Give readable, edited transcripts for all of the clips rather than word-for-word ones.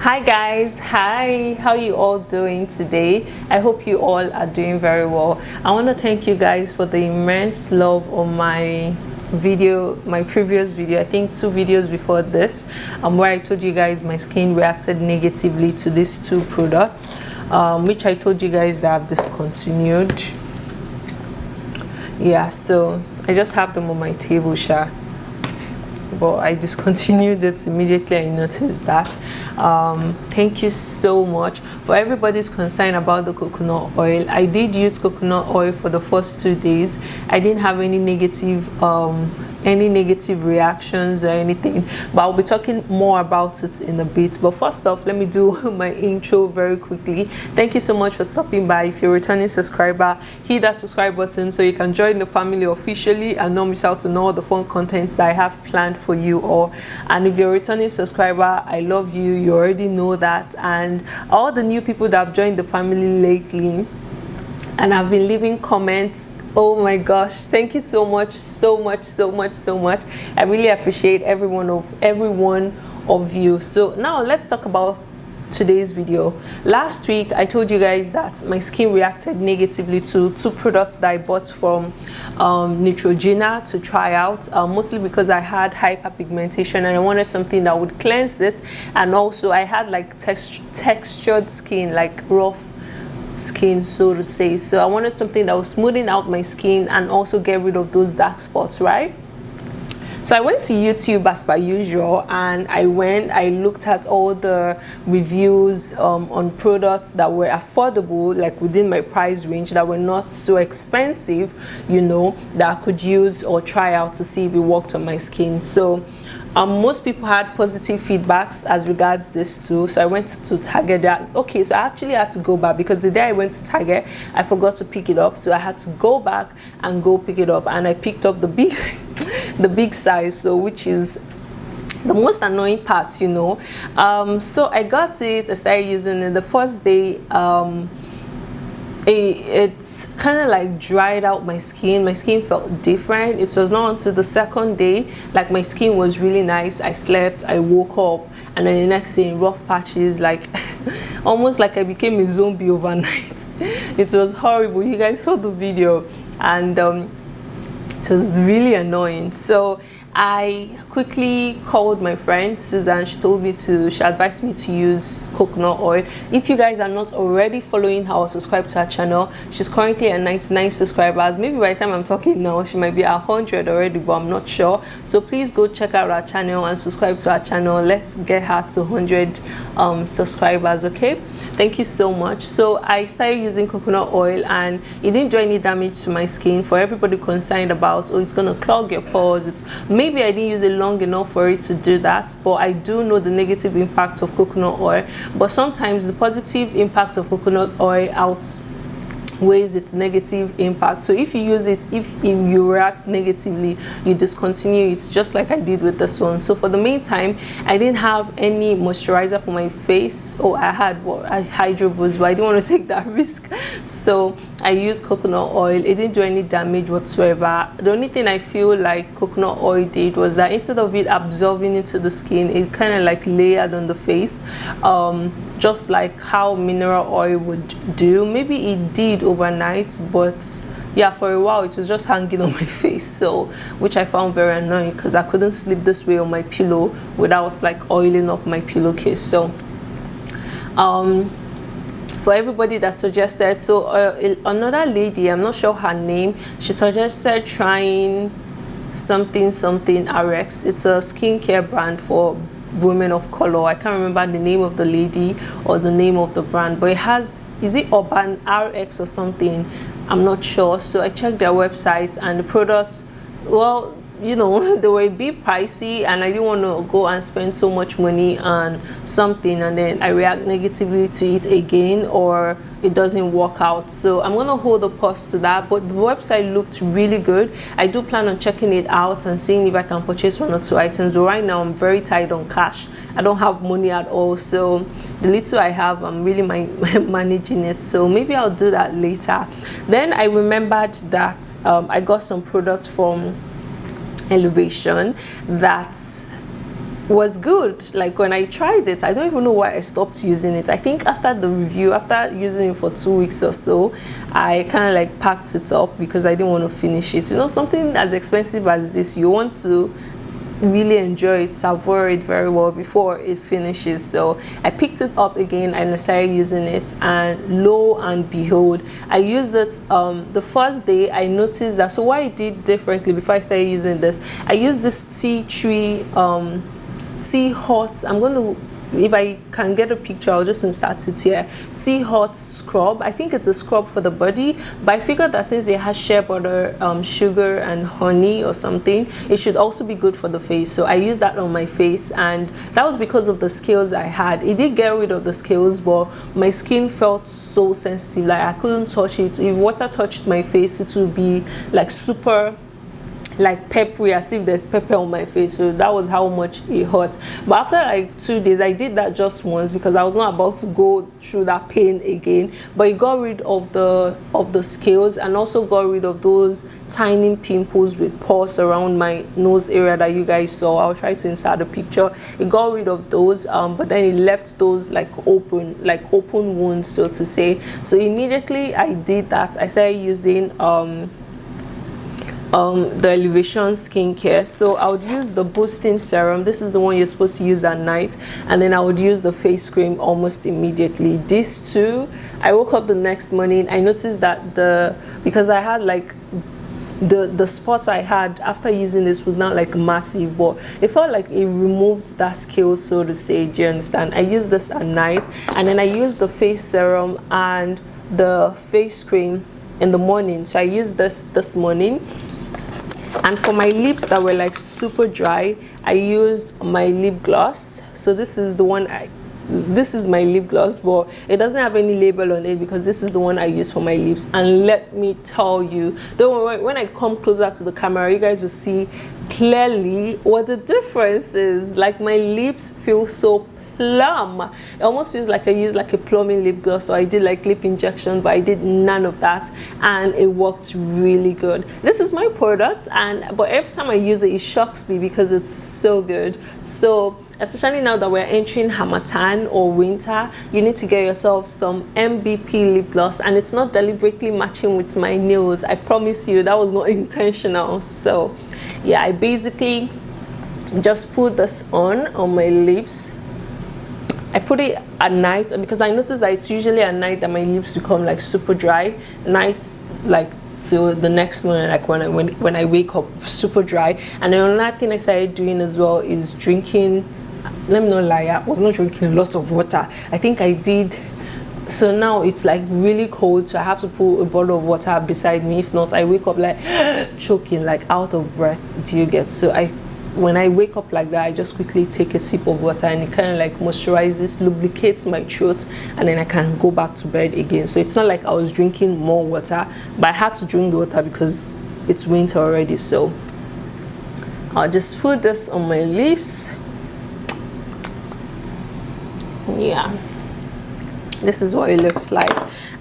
Hi guys, hi, how you all doing today? I hope you all are doing very well. I want to thank you guys for the immense love on my video, my previous video. I think 2 videos before this, where I told you guys my skin reacted negatively to these 2 products, which I told you guys that I've discontinued. Yeah, so I just have them on my table, but I discontinued it immediately. I noticed that. Thank you so much for everybody's concern about the coconut oil. I did use coconut oil for the first 2 days. I didn't have any negative reactions or anything, but I'll be talking more about it in a bit. But first off, let me do my intro very quickly. Thank you so much for stopping by. If you're a returning subscriber, hit that subscribe button so you can join the family officially and not miss out on all the fun content that I have planned for you all. And if you're a returning subscriber, I love you. You already know that. And all the new people that have joined the family lately and have been leaving comments, oh my gosh, thank you so much, so much. I really appreciate every one of you. So now let's talk about today's video. Last week I told you guys that my skin reacted negatively to 2 products that I bought from Neutrogena to try out, mostly because I had hyperpigmentation and I wanted something that would cleanse it, and also I had like textured skin, like rough skin, so to say. So I wanted something that was smoothing out my skin and also get rid of those dark spots, right? So I went to YouTube as per usual, and I looked at all the reviews on products that were affordable, like within my price range, that were not so expensive, you know, that I could use or try out to see if it worked on my skin. So most people had positive feedbacks as regards this too. So I went to Target. Okay, so I actually had to go back because the day I went to Target, I forgot to pick it up. So I had to go back and go pick it up, and I picked up the big the big size, so which is the most annoying part, you know. So I got it, I started using it. The first day it kind of like dried out my skin. My skin felt different. It was not until the second day, like, my skin was really nice. I slept, I woke up, and then the next day, rough patches, like almost like I became a zombie overnight. It was horrible. You guys saw the video, and it was really annoying. So I quickly called my friend Susan. She advised me to use coconut oil. If you guys are not already following her or subscribed to her channel, she's currently at 99 subscribers. Maybe by the time I'm talking now, she might be at 100 already, but I'm not sure. So please go check out her channel and subscribe to her channel. Let's get her to 100 subscribers, okay? Thank you so much. So I started using coconut oil, and it didn't do any damage to my skin. For everybody concerned about, oh, it's gonna clog your pores, maybe I didn't use it long enough for it to do that, but I do know the negative impact of coconut oil. But sometimes the positive impact of coconut oil outweighs its negative impact. So if you use it, if you react negatively, you discontinue it, just like I did with this one. So for the meantime, I didn't have any moisturizer for my face. Oh, I had Hydro Boost, but I didn't want to take that risk, so I used coconut oil. It didn't do any damage whatsoever. The only thing I feel like coconut oil did was that instead of it absorbing into the skin, it kind of like layered on the face, just like how mineral oil would do. Maybe it did overnight, but yeah, for a while it was just hanging on my face, so which I found very annoying because I couldn't sleep this way on my pillow without like oiling up my pillowcase. So for everybody that suggested, so another lady, I'm not sure her name, she suggested trying something RX. It's a skincare brand for women of color. I can't remember the name of the lady or the name of the brand, but it has, is it Urban RX or something? I'm not sure. So I checked their website, and the products, well, you know, they were a bit pricey, and I didn't want to go and spend so much money on something and then I react negatively to it again, or it doesn't work out. So I'm gonna hold a pause to that, but the website looked really good. I do plan on checking it out and seeing if I can purchase 1 or 2 items, but right now I'm very tight on cash. I don't have money at all, so the little I have, I'm really managing it. So maybe I'll do that later. Then I remembered that I got some products from Elevation that was good. Like when I tried it, I don't even know why I stopped using it. I think after the review, after using it for 2 weeks or so, I kind of like packed it up because I didn't want to finish it. You know, something as expensive as this, you want to really enjoy it, savor it very well before it finishes. So I picked it up again and I started using it, and lo and behold, I used it the first day. I noticed that, so what I did differently before I started using this, I used this tea tree tea hot, I'm going to, if I can get a picture, I'll just insert it here, tea hot scrub. I think it's a scrub for the body, but I figured that since it has shea butter, sugar and honey or something, it should also be good for the face. So I used that on my face, and that was because of the scales I had. It did get rid of the scales, but my skin felt so sensitive, like I couldn't touch it. If water touched my face, it would be like super like peppery, as if there's pepper on my face. So that was how much it hurt. But after like 2 days, I did that just once because I was not about to go through that pain again. But it got rid of the scales, and also got rid of those tiny pimples with pores around my nose area that you guys saw. I'll try to insert a picture. It got rid of those, but then it left those like open wounds, so to say. So immediately I did that. I started using the Elevation skincare. So I would use the boosting serum. This is the one you're supposed to use at night, and then I would use the face cream almost immediately. These two, I woke up the next morning, I noticed that because I had like the spots I had after using this was not like massive, but it felt like it removed that scale, so to say. Do you understand? I used this at night, and then I used the face serum and the face cream in the morning. So I used this morning. And for my lips that were like super dry, I used my lip gloss. So this is the one this is my lip gloss, but it doesn't have any label on it because this is the one I use for my lips. And let me tell you, don't worry, when I come closer to the camera, you guys will see clearly what the difference is. Like my lips feel so plum. It almost feels like I used like a plumbing lip gloss. So I did like lip injection, but I did none of that, and it worked really good. This is my product, but every time I use it, it shocks me because it's so good. So especially now that we're entering Harmattan or winter, you need to get yourself some MVP lip gloss, and it's not deliberately matching with my nails. I promise you that was not intentional. So yeah, I basically just put this on my lips. I put it at night because I noticed that it's usually at night that my lips become like super dry. Nights like till the next morning, like when I wake up, super dry. And then another thing I started doing as well is drinking. Let me not lie, I was not drinking a lot of water. I think I did. So now it's like really cold, so I have to put a bottle of water beside me. If not, I wake up like choking, like out of breath. Do you get? So when I wake up like that, I just quickly take a sip of water, and it kind of like moisturizes, lubricates my throat, and then I can go back to bed again. So it's not like I was drinking more water, but I had to drink the water because it's winter already. So I'll just put this on my lips. Yeah, this is what it looks like.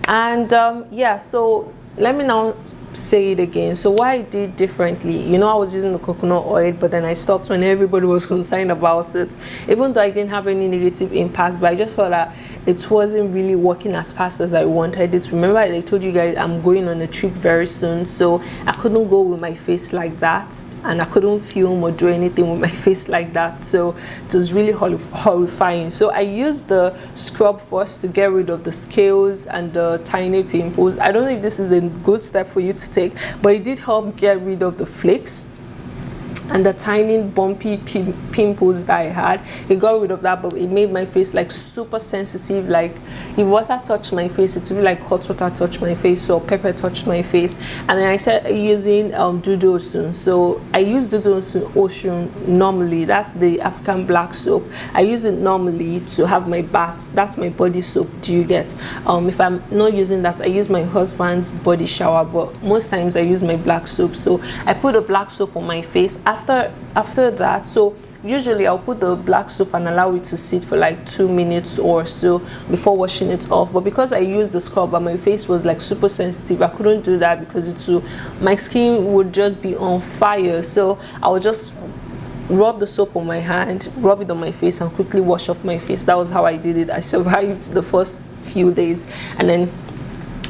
And yeah, so let me now say it again. So what I did differently, you know, I was using the coconut oil, but then I stopped when everybody was concerned about it, even though I didn't have any negative impact. But I just felt that it wasn't really working as fast as I wanted it. Remember, I told you guys I'm going on a trip very soon, so I couldn't go with my face like that, and I couldn't film or do anything with my face like that. So it was really horrifying. So I used the scrub first to get rid of the scales and the tiny pimples. I don't know if this is a good step for you to take, but it did help get rid of the flakes and the tiny bumpy pimples that I had. It got rid of that, but it made my face like super sensitive. Like if water touched my face, it would be like hot water touched my face or pepper touched my face. And then I started using Dudu Osun. So I use Dudu Osun normally. That's the African black soap. I use it normally to have my bath. That's my body soap. Do you get? If I'm not using that, I use my husband's body shower, but most times I use my black soap. So I put a black soap on my face after that. So usually I'll put the black soap and allow it to sit for like 2 minutes or so before washing it off. But because I used the scrub and my face was like super sensitive, I couldn't do that because my skin would just be on fire. So I would just rub the soap on my hand, rub it on my face, and quickly wash off my face. That was how I did it. I survived the first few days, and then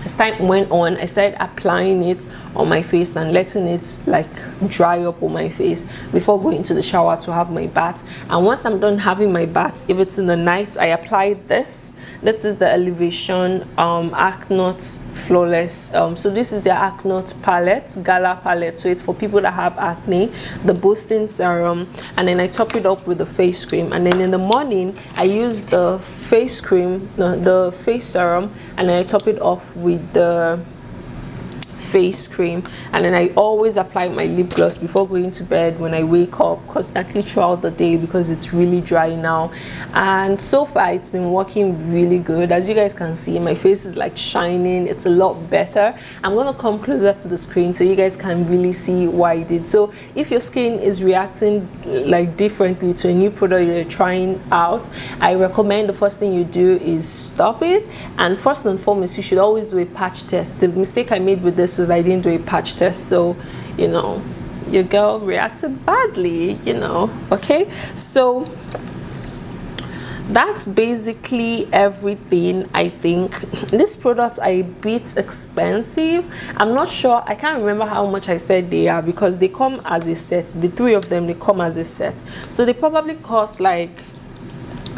as time went on, I started applying it on my face and letting it like dry up on my face before going to the shower to have my bath. And once I'm done having my bath, if it's in the night, I apply this. This is the Elevation Acnot Flawless. So this is the Acnot palette, Gala palette. So it's for people that have acne, the boosting serum, and then I top it up with the face cream. And then in the morning, I use the face cream, the face serum, and then I top it off with the face cream. And then I always apply my lip gloss before going to bed when I wake up, constantly throughout the day, because it's really dry now. And so far it's been working really good. As you guys can see, my face is like shining. It's a lot better. I'm gonna come closer to the screen so you guys can really see what I did. So if your skin is reacting like differently to a new product you're trying out, I recommend the first thing you do is stop it. And first and foremost, you should always do a patch test. The mistake I made with this was I didn't do a patch test, so you know, your girl reacted badly, you know. Okay, so that's basically everything. I think these products are a bit expensive. I'm not sure, I can't remember how much I said they are, because they come as a set. The three of them, they come as a set, so they probably cost like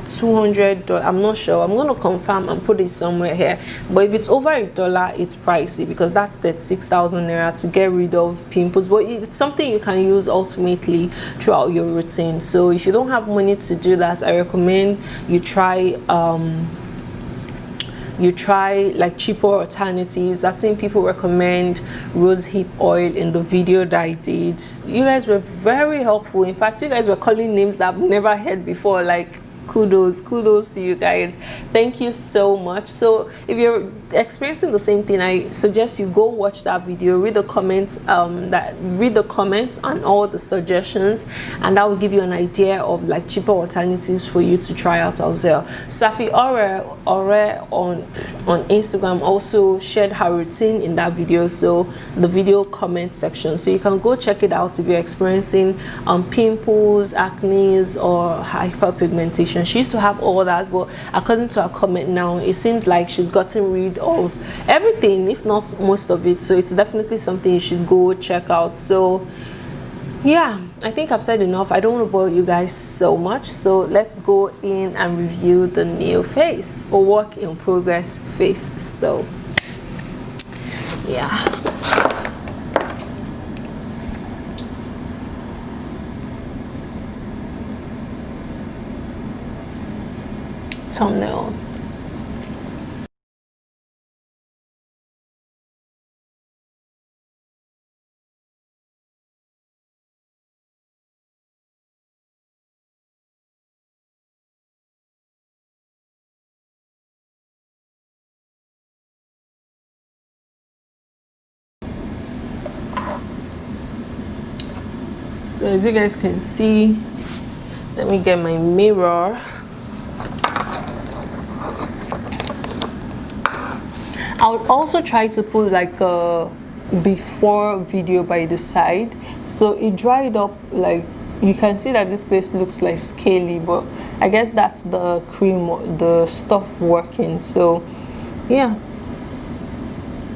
$200. I'm not sure. I'm gonna confirm and put it somewhere here, but if it's over $1, it's pricey, because that's 36,000 naira to get rid of pimples. But it's something you can use ultimately throughout your routine. So if you don't have money to do that, I recommend you try like cheaper alternatives. I've seen people recommend rose hip oil in the video that I did. You guys were very helpful. In fact, you guys were calling names that I've never heard before. Like, kudos to you guys. Thank you so much. So if you're experiencing the same thing, I suggest you go watch that video, read the comments, read the comments and all the suggestions, and that will give you an idea of like cheaper alternatives for you to try out as well. Safi Ore on Instagram also shared her routine in that video, so the video comment section, so you can go check it out if you're experiencing pimples, acne, or hyperpigmentation. She used to have all that, but according to her comment now, it seems like she's gotten rid of everything, if not most of it. So it's definitely something you should go check out. So yeah, I think I've said enough. I don't want to bore you guys so much, so let's go in and review the new face, or work in progress face. So yeah, thumbnail. So as you guys can see, let me get my mirror. I would also try to put like a before video by the side, so it dried up. Like you can see that this place looks like scaly, but I guess that's the cream, the stuff working. So yeah,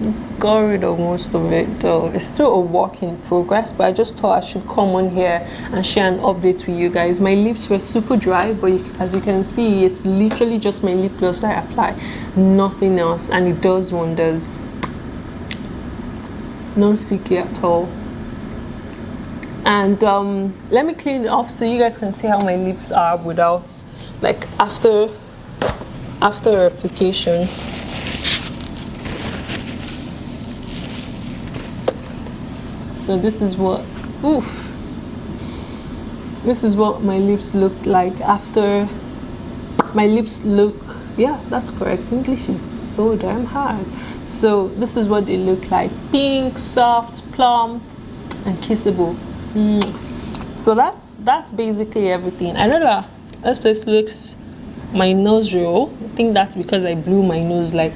just got rid of most of it though. It's still a work in progress, but I just thought I should come on here and share an update with you guys. My lips were super dry, but as you can see, it's literally just my lip gloss that I apply, nothing else, and it does wonders. No sticky at all. And let me clean it off so you guys can see how my lips are without, like after application. So this is what, this is what my lips look like after. My lips look, yeah, that's correct. English is so damn hard. So this is what they look like: pink, soft, plum, and kissable. So that's basically everything. I know that this place looks, my nose roll, I think that's because I blew my nose like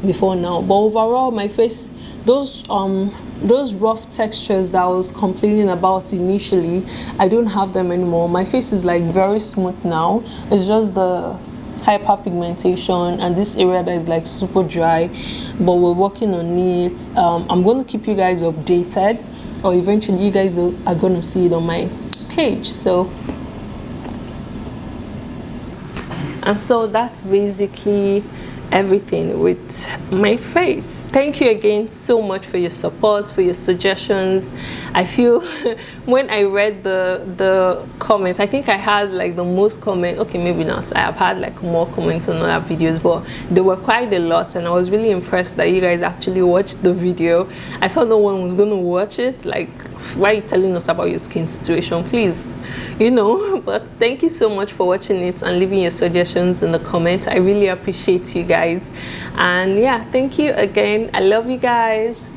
before now, but overall my face, those those rough textures that I was complaining about initially, I don't have them anymore. My face is like very smooth now. It's just the hyperpigmentation and this area that is like super dry, but we're working on it. I'm going to keep you guys updated, or eventually you guys are going to see it on my page. So that's basically everything with my face. Thank you again so much for your support, for your suggestions. I feel when I read the comments, I think I had like the most comment. Okay, maybe not, I have had like more comments on other videos, but there were quite a lot, and I was really impressed that you guys actually watched the video. I thought no one was gonna watch it. Like, why are you telling us about your skin situation, please, you know? But thank you so much for watching it and leaving your suggestions in the comments. I really appreciate you guys, and yeah, thank you again. I love you guys.